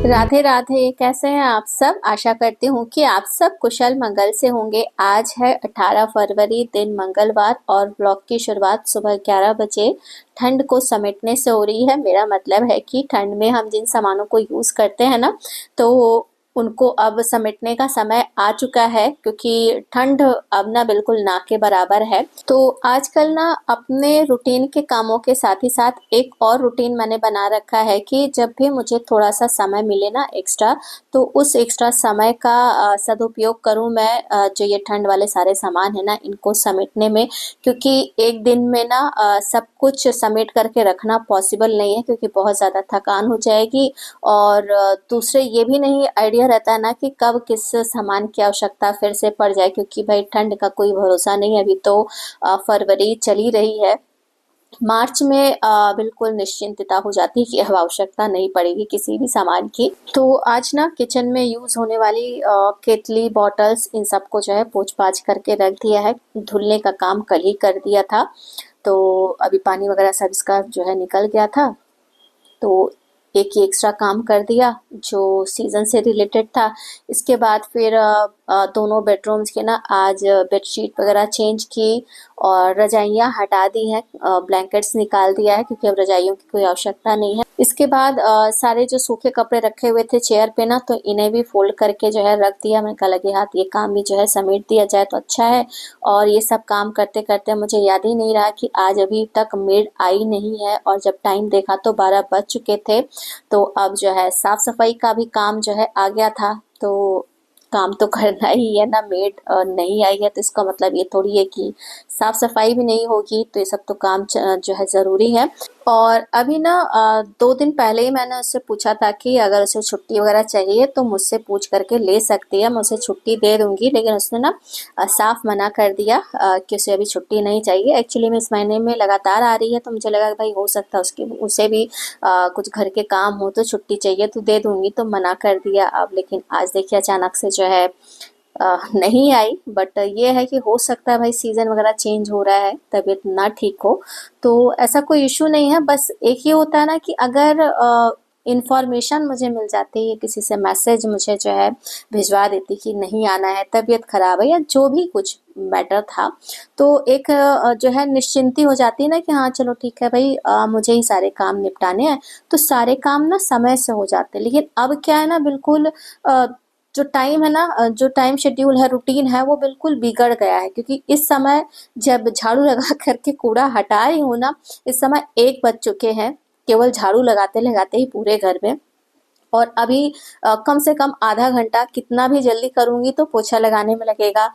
राधे राधे। कैसे हैं आप सब? आशा करती हूँ कि आप सब कुशल मंगल से होंगे। आज है 18 फरवरी, दिन मंगलवार, और ब्लॉग की शुरुआत सुबह 11 बजे ठंड को समेटने से हो रही है। मेरा मतलब है कि ठंड में हम जिन सामानों को यूज़ करते हैं ना, तो उनको अब समेटने का समय आ चुका है, क्योंकि ठंड अब ना बिल्कुल ना के बराबर है। तो आजकल ना अपने रूटीन के कामों के साथ ही साथ एक और रूटीन मैंने बना रखा है कि जब भी मुझे थोड़ा सा समय मिले ना एक्स्ट्रा, तो उस एक्स्ट्रा समय का सदुपयोग करूं मैं, जो ये ठंड वाले सारे सामान है ना इनको समेटने में। क्योंकि एक दिन में ना सब कुछ समेट करके रखना पॉसिबल नहीं है, क्योंकि बहुत ज़्यादा थकान हो जाएगी। और दूसरे ये भी नहीं आइडिया रहता है ना कि कब किस सामान की आवश्यकता फिर से पड़ जाए, क्योंकि भाई ठंड का कोई भरोसा नहीं है। अभी तो फरवरी चली रही है। मार्च में बिल्कुल निश्चिंतता हो जाती है कि अब आवश्यकता नहीं पड़ेगी किसी भी सामान की। तो आज ना किचन में यूज़ होने वाली केतली, बॉटल्स, इन सबको जो है पोंछ पाछ करके रख दिया है। धुलने का काम कल ही कर दिया था, तो अभी पानी वगैरह सब इसका जो है निकल गया था। तो एक ही एक्स्ट्रा काम कर दिया जो सीज़न से रिलेटेड था। इसके बाद फिर दोनों बेडरूम्स के ना आज बेडशीट वगैरह चेंज की, और रजाइयाँ हटा दी हैं, ब्लैंकेट्स निकाल दिया है, क्योंकि अब रजाइयों की कोई आवश्यकता नहीं है। इसके बाद सारे जो सूखे कपड़े रखे हुए थे चेयर पे ना, तो इन्हें भी फोल्ड करके जो है रख दिया। मैंने कहा लगे हाथ ये काम भी जो है समेट दिया जाए तो अच्छा है। और ये सब काम करते करते मुझे याद ही नहीं रहा कि आज अभी तक मेड आई नहीं है, और जब टाइम देखा तो 12 बज चुके थे। तो अब जो है साफ सफाई का भी काम जो है आ गया था। तो काम तो करना ही है ना, मेड नहीं आई है तो इसका मतलब ये थोड़ी है कि साफ सफाई भी नहीं होगी। तो ये सब तो काम जो है ज़रूरी है। और अभी ना 2 दिन पहले ही मैंने उससे पूछा था कि अगर उसे छुट्टी वगैरह चाहिए तो मुझसे पूछ करके ले सकती है, मैं उसे छुट्टी दे दूंगी। लेकिन उसने ना साफ मना कर दिया कि उसे अभी छुट्टी नहीं चाहिए। एक्चुअली में इस महीने में लगातार आ रही है, तो मुझे लगा कि भाई हो सकता है उसे भी कुछ घर के काम हो तो छुट्टी चाहिए, तो दे दूंगी। तो मना कर दिया अब। लेकिन आज देखिए अचानक से जो है नहीं आई। बट ये है कि हो सकता है भाई सीज़न वगैरह चेंज हो रहा है, तबीयत ना ठीक हो, तो ऐसा कोई इशू नहीं है। बस एक ही होता है ना कि अगर इंफॉर्मेशन मुझे मिल जाती है, किसी से मैसेज मुझे जो है भिजवा देती कि नहीं आना है, तबीयत खराब है, या जो भी कुछ मैटर था, तो एक जो है निश्चिंती हो जाती है ना कि हाँ चलो ठीक है भाई, मुझे ही सारे काम निपटाने हैं। तो सारे काम ना समय से हो जाते हैं। लेकिन अब क्या है ना, बिल्कुल जो टाइम है ना, जो टाइम शेड्यूल है, रूटीन है, वो बिल्कुल बिगड़ गया है। क्योंकि इस समय जब झाड़ू लगा करके कूड़ा हटा रही हूँ ना, इस समय 1 बज चुके हैं, केवल झाड़ू लगाते लगाते ही पूरे घर में। और अभी कम से कम आधा घंटा, कितना भी जल्दी करूँगी तो पोछा लगाने में लगेगा।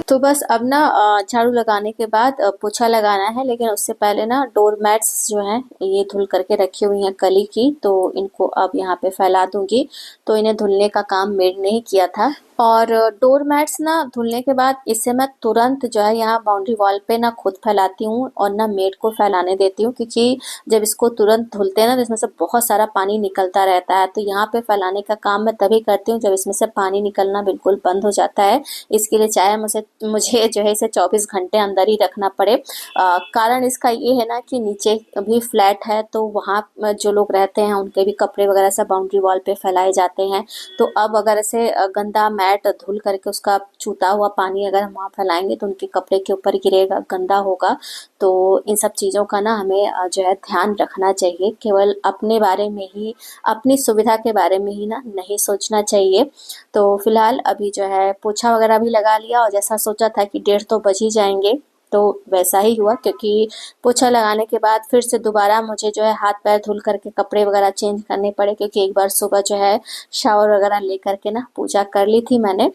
तो बस अब ना झाड़ू लगाने के बाद पोछा लगाना है। लेकिन उससे पहले ना डोर मैट्स जो हैं ये धुल करके रखी हुई हैं कली की, तो इनको अब यहाँ पे फैला दूंगी। तो इन्हें धुलने का काम मेड ने ही किया था। और डोर मैट्स ना धुलने के बाद इससे मैं तुरंत जो है यहाँ बाउंड्री वॉल पे ना खुद फैलाती हूँ, और ना मेड को फैलाने देती हूँ। क्योंकि जब इसको तुरंत धुलते हैं ना तो इसमें से बहुत सारा पानी निकलता रहता है। तो यहाँ पे फैलाने का काम मैं तभी करती हूँ जब इसमें से पानी निकलना बिल्कुल बंद हो जाता है। इसके लिए चाहे मुझे जो है इसे 24 घंटे अंदर ही रखना पड़े। कारण इसका ये है ना कि नीचे भी फ्लैट है, तो वहाँ जो लोग रहते हैं उनके भी कपड़े वगैरह सब बाउंड्री वॉल पे फैलाए जाते हैं। तो अब अगर ऐसे गंदा मैट धुल करके उसका छूता हुआ पानी अगर हम वहाँ फैलाएंगे तो उनके कपड़े के ऊपर गिरेगा, गंदा होगा। तो इन सब चीज़ों का ना हमें जो है ध्यान रखना चाहिए। केवल अपने बारे में ही, अपनी सुविधा के बारे में ही ना नहीं सोचना चाहिए। तो फिलहाल अभी जो है पोछा वगैरह भी लगा लिया, और जैसा सोचा था कि 1:30 तो बज ही जाएंगे, तो वैसा ही हुआ। क्योंकि पोछा लगाने के बाद फिर से दोबारा मुझे जो है हाथ पैर धुल करके कपड़े वगैरह चेंज करने पड़े, क्योंकि एक बार सुबह जो है शावर वगैरह ले करके ना पूजा कर ली थी मैंने।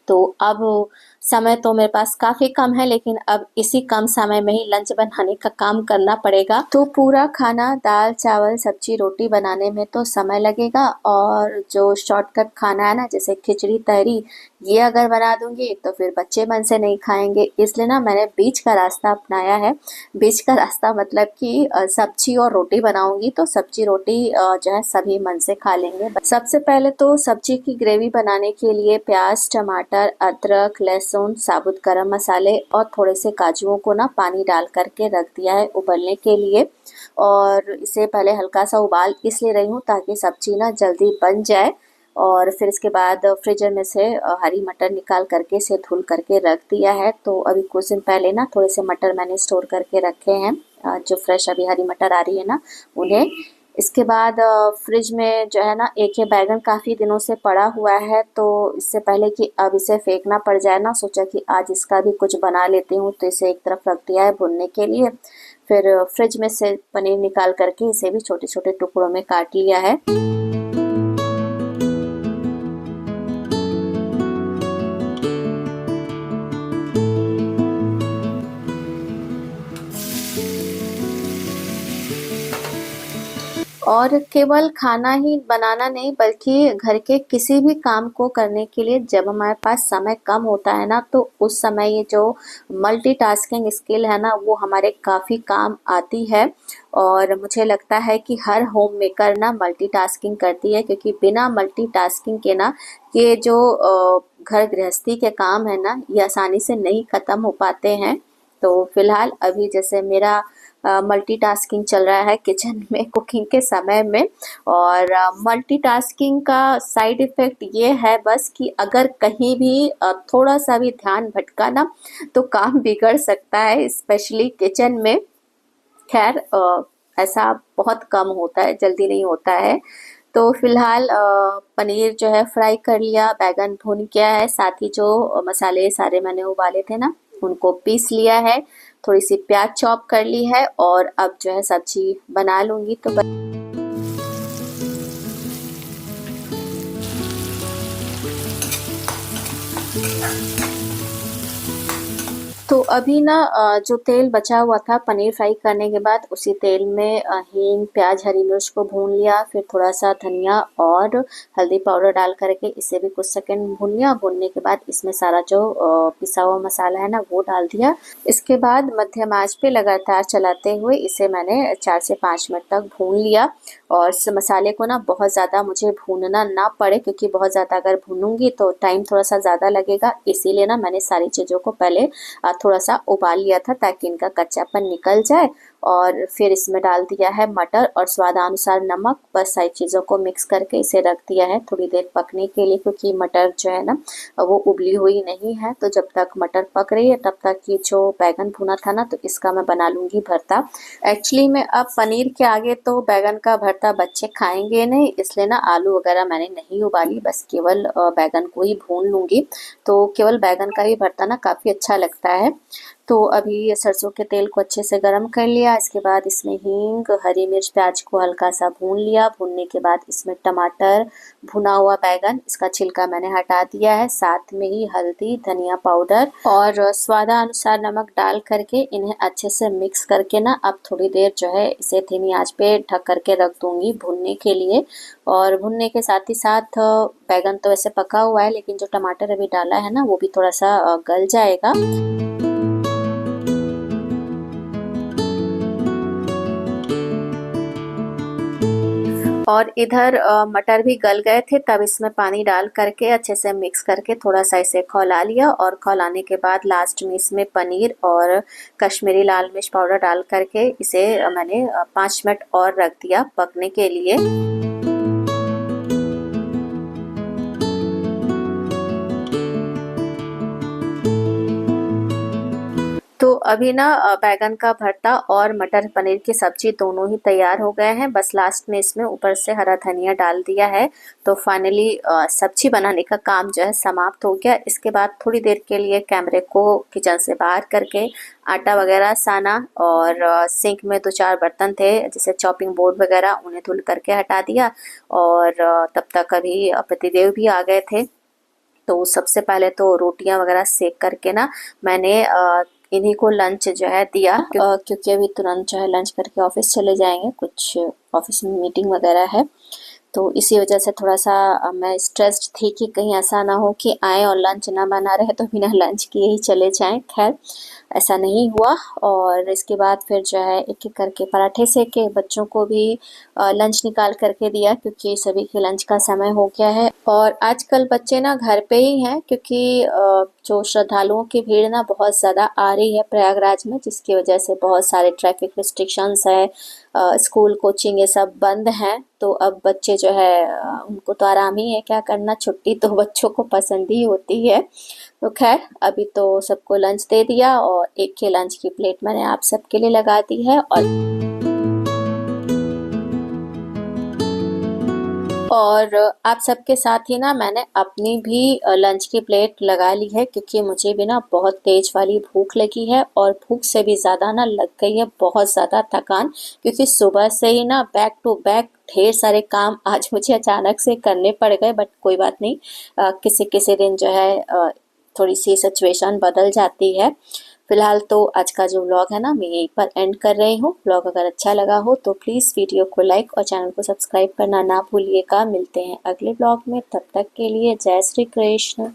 तो अब समय तो मेरे पास काफ़ी कम है, लेकिन अब इसी कम समय में ही लंच बनाने का काम करना पड़ेगा। तो पूरा खाना, दाल चावल सब्जी रोटी बनाने में तो समय लगेगा, और जो शॉर्टकट खाना है ना जैसे खिचड़ी तहरी, ये अगर बना दूंगी तो फिर बच्चे मन से नहीं खाएंगे। इसलिए ना मैंने बीच का रास्ता अपनाया है। बीच का रास्ता मतलब कि सब्जी और रोटी बनाऊंगी तो सब्जी रोटी जो है सभी मन से खा लेंगे। सबसे पहले तो सब्जी की ग्रेवी बनाने के लिए प्याज, टमाटर, अदरक, लहसुन, लहसुन, साबुत गरम मसाले और थोड़े से काजुओं को ना पानी डाल करके रख दिया है उबलने के लिए। और इसे पहले हल्का सा उबाल इसलिए रही हूँ ताकि सब्जी ना जल्दी बन जाए। और फिर इसके बाद फ्रीजर में से हरी मटर निकाल करके इसे धुल करके रख दिया है। तो अभी कुछ दिन पहले ना थोड़े से मटर मैंने स्टोर करके रखे हैं, जो फ्रेश अभी हरी मटर आ रही है ना उन्हें। इसके बाद फ्रिज में जो है ना एक ये बैगन काफ़ी दिनों से पड़ा हुआ है, तो इससे पहले कि अब इसे फेंकना पड़ जाए ना, सोचा कि आज इसका भी कुछ बना लेती हूँ। तो इसे एक तरफ रख दिया है भुनने के लिए। फिर फ्रिज में से पनीर निकाल करके इसे भी छोटे छोटे टुकड़ों में काट लिया है। और केवल खाना ही बनाना नहीं बल्कि घर के किसी भी काम को करने के लिए जब हमारे पास समय कम होता है ना, तो उस समय ये जो मल्टीटास्किंग स्किल है ना वो हमारे काफ़ी काम आती है। और मुझे लगता है कि हर होम मेकर ना मल्टीटास्किंग करती है, क्योंकि बिना मल्टीटास्किंग के ना ये जो घर गृहस्थी के काम है ना ये आसानी से नहीं ख़त्म हो पाते हैं। तो फिलहाल अभी जैसे मेरा मल्टीटास्किंग चल रहा है किचन में कुकिंग के समय में। और मल्टीटास्किंग का साइड इफ़ेक्ट ये है बस कि अगर कहीं भी थोड़ा सा भी ध्यान भटका ना तो काम बिगड़ सकता है, स्पेशली किचन में। खैर ऐसा बहुत कम होता है, जल्दी नहीं होता है। तो फिलहाल पनीर जो है फ्राई कर लिया, बैगन भून किया है, साथ ही जो मसाले सारे मैंने उबाले थे ना उनको पीस लिया है, थोड़ी सी प्याज चॉप कर ली है और अब जो है सब्जी बना लूँगी। तो अभी ना जो तेल बचा हुआ था पनीर फ्राई करने के बाद उसी तेल में हींग, प्याज, हरी मिर्च को भून लिया। फिर थोड़ा सा धनिया और हल्दी पाउडर डाल करके इसे भी कुछ सेकंड भून लिया। भूनने के बाद इसमें सारा जो पिसा हुआ मसाला है ना वो डाल दिया। इसके बाद मध्यम आंच पे लगातार चलाते हुए इसे मैंने 4 से 5 मिनट तक भून लिया। और इस मसाले को ना बहुत ज़्यादा मुझे भूनना ना पड़े, क्योंकि बहुत ज़्यादा अगर भूनूंगी तो टाइम थोड़ा सा ज़्यादा लगेगा। इसीलिए ना मैंने सारी चीज़ों को पहले थोड़ा सा उबाल लिया था ताकि इनका कच्चापन निकल जाए। और फिर इसमें डाल दिया है मटर और स्वादानुसार नमक। बस सारी चीज़ों को मिक्स करके इसे रख दिया है थोड़ी देर पकने के लिए, क्योंकि मटर जो है ना वो उबली हुई नहीं है। तो जब तक मटर पक रही है तब तक ये जो बैगन भुना था ना तो इसका मैं बना लूँगी भरता। एक्चुअली में अब पनीर के आगे तो बैगन का भरता बच्चे खाएंगे नहीं, इसलिए ना आलू वगैरह मैंने नहीं उबाली, बस केवल बैगन को ही भून लूँगी। तो केवल बैगन का ही भरता ना काफ़ी अच्छा लगता है। तो अभी ये सरसों के तेल को अच्छे से गर्म कर लिया। इसके बाद इसमें हींग, हरी मिर्च, प्याज को हल्का सा भून लिया। भूनने के बाद इसमें टमाटर, भुना हुआ बैगन, इसका छिलका मैंने हटा दिया है, साथ में ही हल्दी, धनिया पाउडर और स्वादानुसार नमक डाल करके इन्हें अच्छे से मिक्स करके ना अब थोड़ी देर जो है इसे धीमी आंच पे ढक करके रख दूंगी भुनने के लिए। और भुनने के साथ ही साथ बैगन तो वैसे पका हुआ है, लेकिन जो टमाटर अभी डाला है ना वो भी थोड़ा सा गल जाएगा। और इधर मटर भी गल गए थे, तब इसमें पानी डाल करके अच्छे से मिक्स करके थोड़ा सा इसे खौला लिया। और खौलाने के बाद लास्ट में इसमें पनीर और कश्मीरी लाल मिर्च पाउडर डाल करके इसे मैंने 5 मिनट और रख दिया पकने के लिए। तो अभी ना बैगन का भरता और मटर पनीर की सब्जी दोनों ही तैयार हो गए हैं। बस लास्ट में इसमें ऊपर से हरा धनिया डाल दिया है। तो फाइनली सब्जी बनाने का काम जो है समाप्त हो गया। इसके बाद थोड़ी देर के लिए कैमरे को किचन से बाहर करके आटा वगैरह साना और सिंक में 2-4 बर्तन थे जैसे चॉपिंग बोर्ड वगैरह, उन्हें धुल करके हटा दिया। और तब तक अभी पतिदेव भी आ गए थे। तो सबसे पहले तो रोटियां वगैरह सेक करके ना मैंने इन्हीं को लंच जो है दिया, क्योंकि अभी तुरंत जो है लंच करके ऑफिस चले जाएंगे, कुछ ऑफिस में मीटिंग वगैरह है। तो इसी वजह से थोड़ा सा मैं स्ट्रेस्ड थी कि कहीं ऐसा ना हो कि आए और लंच ना बना रहे तो बिना लंच किए ही चले जाएं। खैर ऐसा नहीं हुआ। और इसके बाद फिर जो है एक एक करके पराठे सेके, बच्चों को भी लंच निकाल करके दिया क्योंकि सभी के लंच का समय हो गया है। और आजकल बच्चे ना घर पे ही हैं क्योंकि जो श्रद्धालुओं की भीड़ ना बहुत ज़्यादा आ रही है प्रयागराज में, जिसकी वजह से बहुत सारे ट्रैफिक रिस्ट्रिक्शंस है, स्कूल कोचिंग ये सब बंद हैं। तो अब बच्चे जो है उनको तो आराम ही है, क्या करना, छुट्टी तो बच्चों को पसंद ही होती है। तो खैर अभी तो सबको लंच दे दिया और एक के लंच की प्लेट मैंने आप सबके लिए लगा दी है। और आप सबके साथ ही ना मैंने अपनी भी लंच की प्लेट लगा ली है क्योंकि मुझे भी ना बहुत तेज वाली भूख लगी है और भूख से भी ज़्यादा ना लग गई है बहुत ज़्यादा थकान, क्योंकि सुबह से ही ना बैक टू बैक ढेर सारे काम आज मुझे अचानक से करने पड़ गए। बट कोई बात नहीं, किसी किसी दिन जो है थोड़ी सी सिचुएशन बदल जाती है। फिलहाल तो आज का जो व्लॉग है ना मैं यहीं पर एंड कर रही हूँ। व्लॉग अगर अच्छा लगा हो तो प्लीज़ वीडियो को लाइक और चैनल को सब्सक्राइब करना ना भूलिएगा। मिलते हैं अगले व्लॉग में, तब तक के लिए जय श्री कृष्ण।